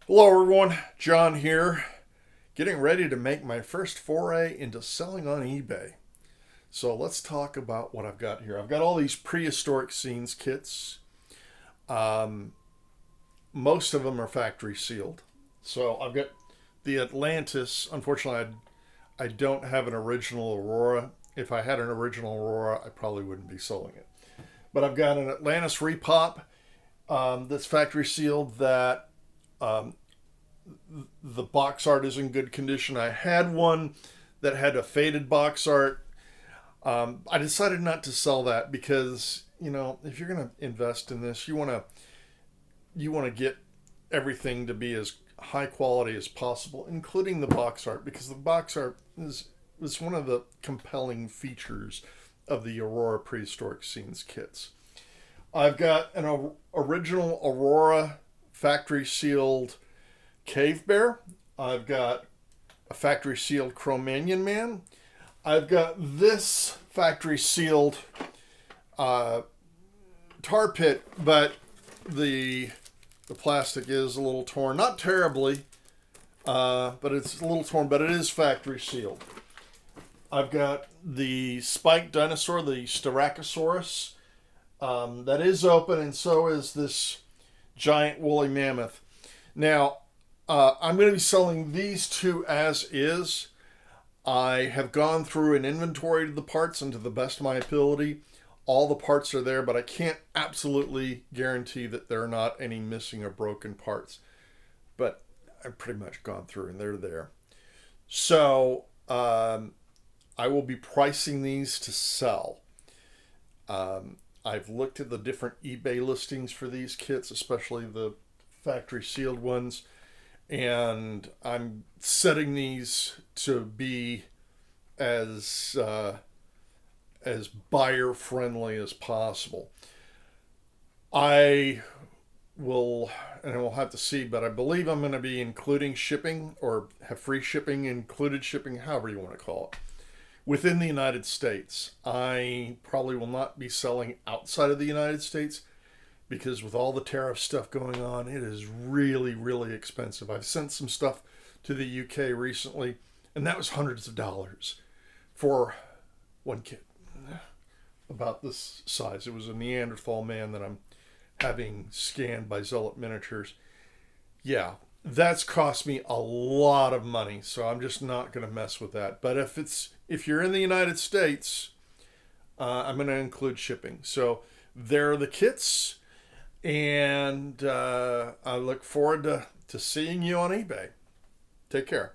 Hello everyone, John here, getting ready to make my first foray into selling on eBay. So let's talk about what I've got here. I've got all these prehistoric scenes kits. Um, Most of them are factory sealed. So I've got the Atlantis. Unfortunately, I don't have an original Aurora. If I had an original Aurora, I probably wouldn't be selling it. But I've got an Atlantis repop that's factory sealed that um, the box art is in good condition. I had one that had a faded box art. I decided not to sell that because if you're going to invest in this, you want to get everything to be as high quality as possible, including the box art, because the box art is one of the compelling features of the Aurora Prehistoric Scenes kits. I've got an original Aurora factory sealed cave bear. I've got a factory sealed Cro-Magnon Man. I've got this factory sealed tar pit, but the plastic is a little torn. Not terribly, but it's a little torn, but it is factory sealed. I've got the spiked dinosaur, the Styracosaurus, that is open, and so is this giant woolly mammoth. Now, I'm going to be selling these two as is. I have gone through and inventoried the parts, and to the best of my ability, all the parts are there, but I can't absolutely guarantee that there are not any missing or broken parts. But I've pretty much gone through and they're there. So I will be pricing these to sell. I've looked at the different eBay listings for these kits, especially the factory sealed ones, and I'm setting these to be as buyer friendly as possible. I will, and we'll have to see, but I believe I'm going to be including shipping, or have free shipping, included shipping, however you want to call it, within the United States. I probably will not be selling outside of the United States because with all the tariff stuff going on, it is really, really expensive. I've sent some stuff to the UK recently, and that was hundreds of dollars for one kit about this size. It was a Neanderthal man that I'm having scanned by Zealot Miniatures. Yeah, that's cost me a lot of money, so I'm just not going to mess with that. But if you're in the United States, I'm going to include shipping. So there are the kits, and I look forward to seeing you on eBay. Take care.